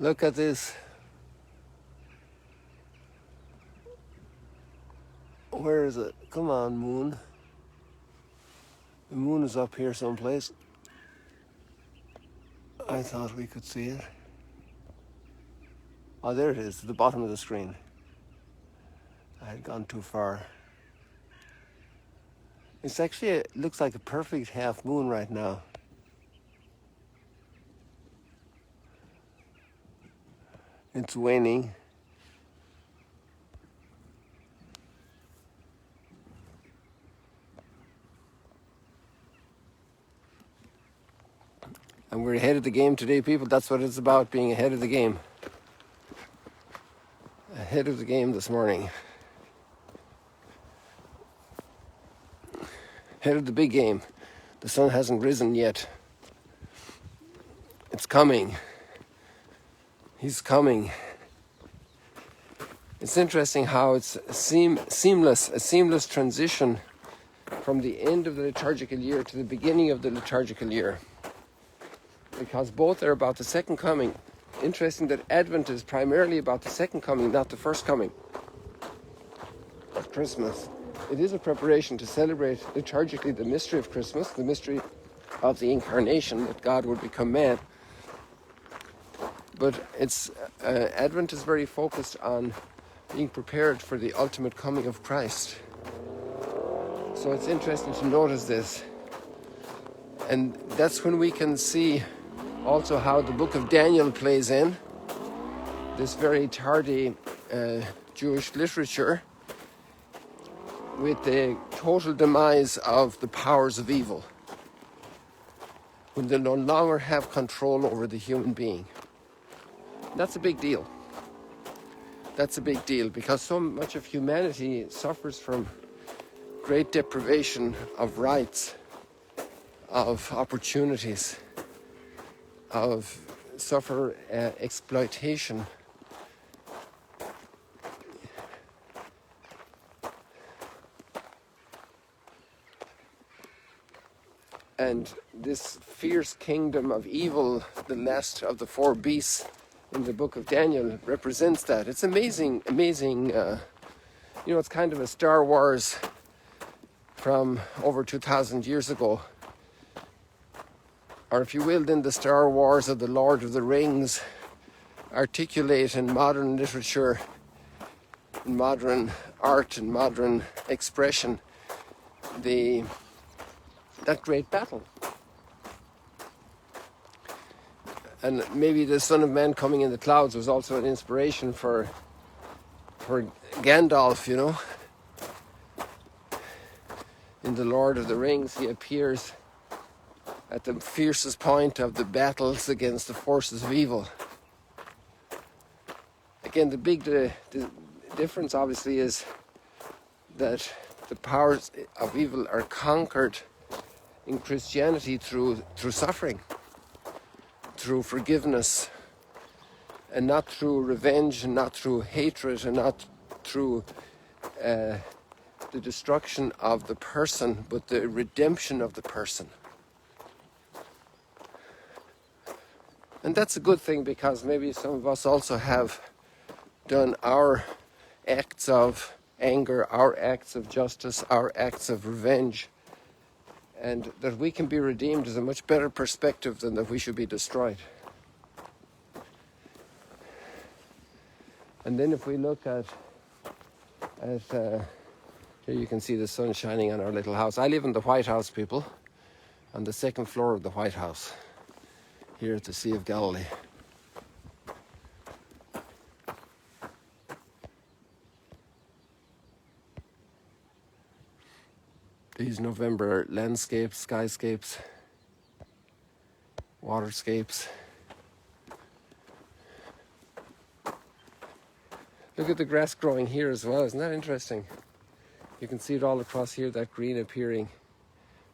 Look at this. Where is it? Come on, moon. The moon is up here someplace. I thought we could see it. Oh, there it is, at the bottom of the screen. I had gone too far. It's actually, it looks like a perfect half moon right now. It's waning. And we're ahead of the game today, people. That's what it's about, being ahead of the game. Ahead of the game this morning. Ahead of the big game. The sun hasn't risen yet. It's coming. He's coming. It's interesting how it's a seamless transition from the end of the liturgical year to the beginning of the liturgical year. Because both are about the second coming. Interesting that Advent is primarily about the second coming, not the first coming of Christmas. It is a preparation to celebrate liturgically the mystery of Christmas, the mystery of the incarnation, that God would become man. But Advent is very focused on being prepared for the ultimate coming of Christ. So it's interesting to notice this. And that's when we can see also how the book of Daniel plays in, this very tardy Jewish literature, with the total demise of the powers of evil, when they no longer have control over the human being. That's a big deal. That's a big deal, because so much of humanity suffers from great deprivation of rights, of opportunities, of exploitation. And this fierce kingdom of evil, the last of the four beasts in the book of Daniel, represents that. It's amazing. It's kind of a Star Wars from over 2,000 years ago. Or if you will, then the Star Wars of the Lord of the Rings articulate in modern literature, in modern art, and modern expression, that great battle. And maybe the Son of Man coming in the clouds was also an inspiration for Gandalf, In the Lord of the Rings, he appears at the fiercest point of the battles against the forces of evil. Again, the big difference obviously is that the powers of evil are conquered in Christianity through suffering, through forgiveness, and not through revenge, and not through hatred, and not through the destruction of the person, but the redemption of the person. And that's a good thing, because maybe some of us also have done our acts of anger, our acts of justice, our acts of revenge, and that we can be redeemed is a much better perspective than that we should be destroyed. And then if we look at here you can see the sun shining on our little house. I live in the White House, people, on the second floor of the White House, here at the Sea of Galilee. These November landscapes, skyscapes, waterscapes. Look at the grass growing here as well. Isn't that interesting? You can see it all across here, that green appearing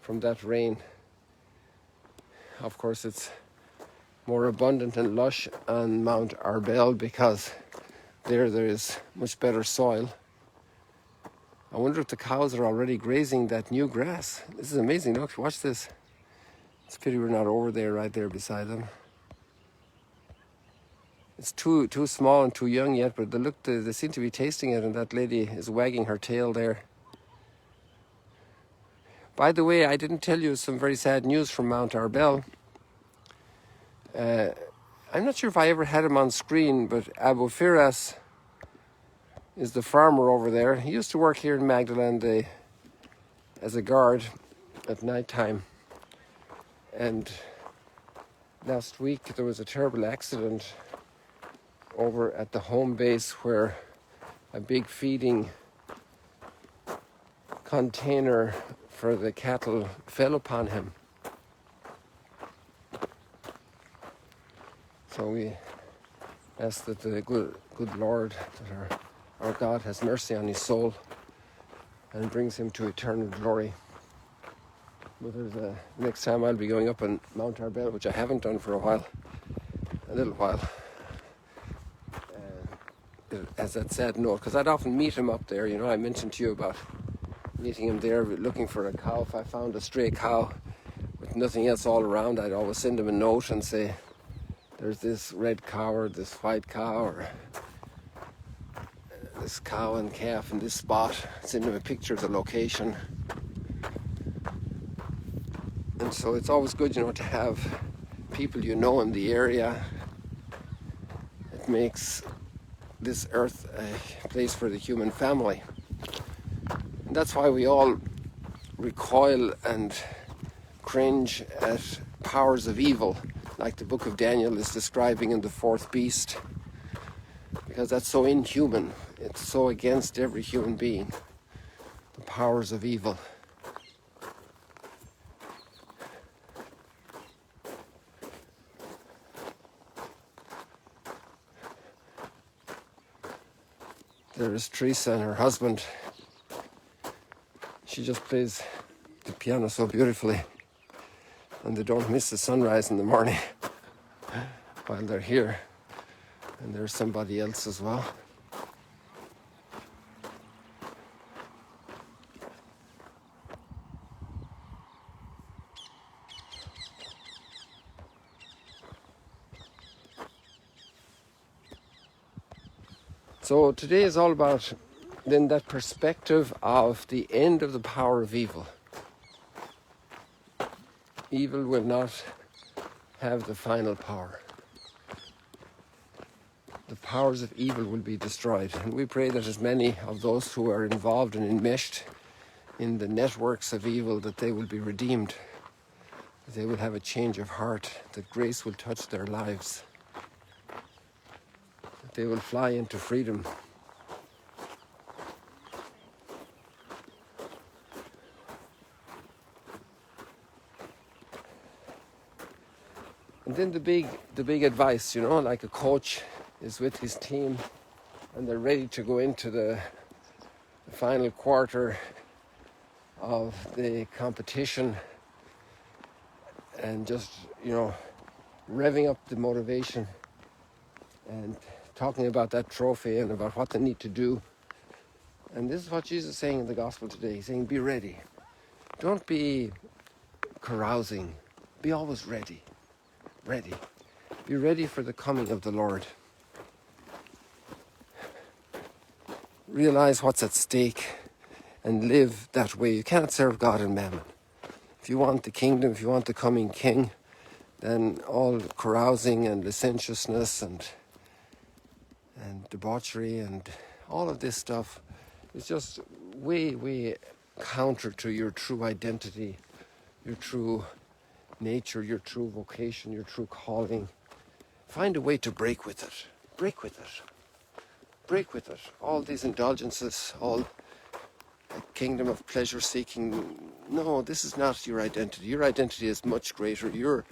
from that rain. Of course, it's more abundant and lush on Mount Arbel, because there is much better soil. I wonder if the cows are already grazing that new grass. This is amazing. Look, watch this. It's a pity we're not over there, right there beside them. It's too small and too young yet, but they seem to be tasting it, and that lady is wagging her tail there. By the way, I didn't tell you some very sad news from Mount Arbel. I'm not sure if I ever had him on screen, but Abu Firas is the farmer over there. He used to work here in Magdalene as a guard at night time. And last week there was a terrible accident over at the home base where a big feeding container for the cattle fell upon him. So we ask that the good Lord, that our God has mercy on his soul and brings him to eternal glory. But next time I'll be going up on Mount Arbel, which I haven't done for a little while. As that sad note, because I'd often meet him up there. I mentioned to you about meeting him there, looking for a cow. If I found a stray cow with nothing else all around, I'd always send him a note and say, there's this red cow or this white cow or this cow and calf in this spot. Send him a picture of the location. And so it's always good, to have people in the area. It makes this earth a place for the human family. And that's why we all recoil and cringe at powers of evil, like the book of Daniel is describing in the fourth beast, because that's so inhuman. It's so against every human being, the powers of evil. There is Teresa and her husband. She just plays the piano so beautifully, and they don't miss the sunrise in the morning while they're here. And there's somebody else as well. So today is all about then that perspective of the end of the power of evil. Evil will not have the final power. The powers of evil will be destroyed. And we pray that as many of those who are involved and enmeshed in the networks of evil, that they will be redeemed, that they will have a change of heart, that grace will touch their lives, that they will fly into freedom. And then the big advice, like a coach is with his team and they're ready to go into the final quarter of the competition and just, revving up the motivation and talking about that trophy and about what they need to do. And this is what Jesus is saying in the gospel today. He's saying, be ready. Don't be carousing. Be always ready. Ready. Be ready for the coming of the Lord. Realize what's at stake and live that way. You cannot serve God and mammon. If you want the kingdom, if you want the coming king, then all carousing and licentiousness and debauchery and all of this stuff is just way counter to your true identity, your true nature, your true vocation, your true calling. Find a way to break with it. Break with it. Break with it. All these indulgences, all a kingdom of pleasure seeking. No, this is not your identity. Your identity is much greater. Your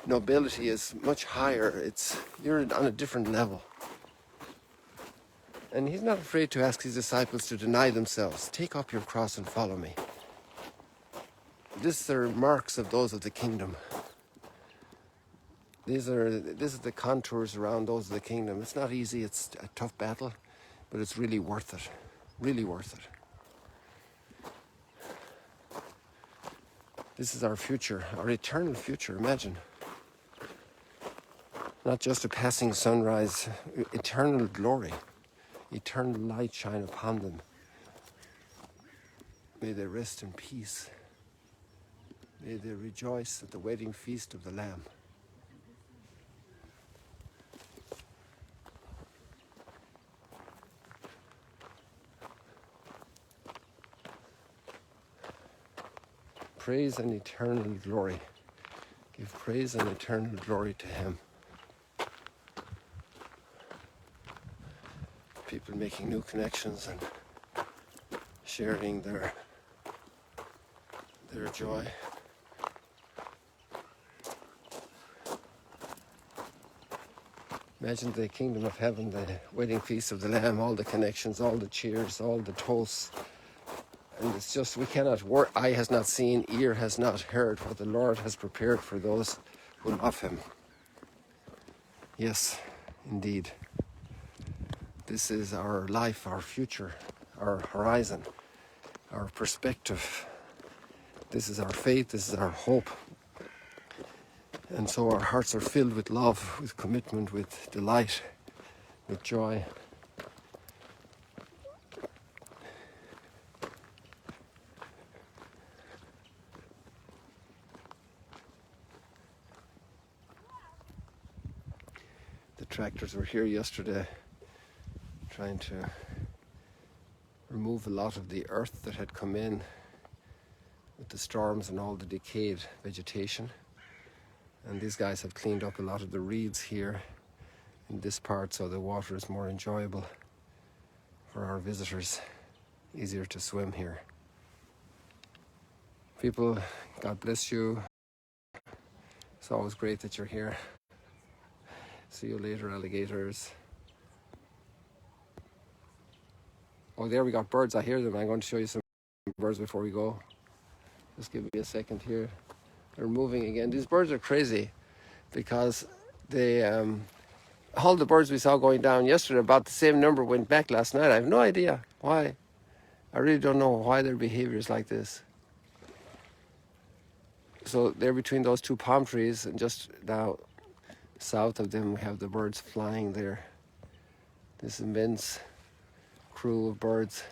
nobility is much higher. You're on a different level. And he's not afraid to ask his disciples to deny themselves. Take up your cross and follow me. These are marks of those of the kingdom. This is the contours around those of the kingdom. It's not easy, it's a tough battle, but it's really worth it. Really worth it. This is our future, our eternal future, imagine. Not just a passing sunrise, eternal glory, eternal light shine upon them. May they rest in peace. May they rejoice at the wedding feast of the Lamb. Praise and eternal glory. Give praise and eternal glory to Him. People making new connections and sharing their joy. Imagine the kingdom of heaven, the wedding feast of the Lamb, all the connections, all the cheers, all the toasts. And it's just, we cannot, eye has not seen, ear has not heard what the Lord has prepared for those who love Him. Yes, indeed. This is our life, our future, our horizon, our perspective. This is our faith, this is our hope. And so our hearts are filled with love, with commitment, with delight, with joy. The tractors were here yesterday trying to remove a lot of the earth that had come in with the storms and all the decayed vegetation. And these guys have cleaned up a lot of the reeds here in this part, so the water is more enjoyable for our visitors, easier to swim here. People, God bless you. It's always great that you're here. See you later, alligators. Oh, there we got birds. I hear them. I'm going to show you some birds before we go. Just give me a second here. They're moving again. These birds are crazy because they, all the birds we saw going down yesterday, about the same number went back last night. I have no idea why. I really don't know why their behavior is like this. So they're between those two palm trees, and just now south of them we have the birds flying there. This immense crew of birds.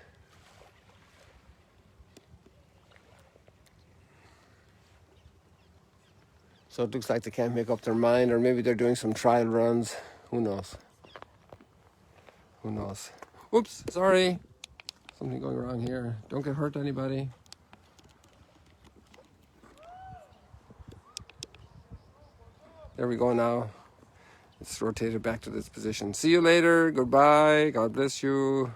So it looks like they can't make up their mind, or maybe they're doing some trial runs. Who knows? Who knows? Oops, sorry. Something going wrong here. Don't get hurt, anybody. There we go now. It's rotated back to this position. See you later. Goodbye. God bless you.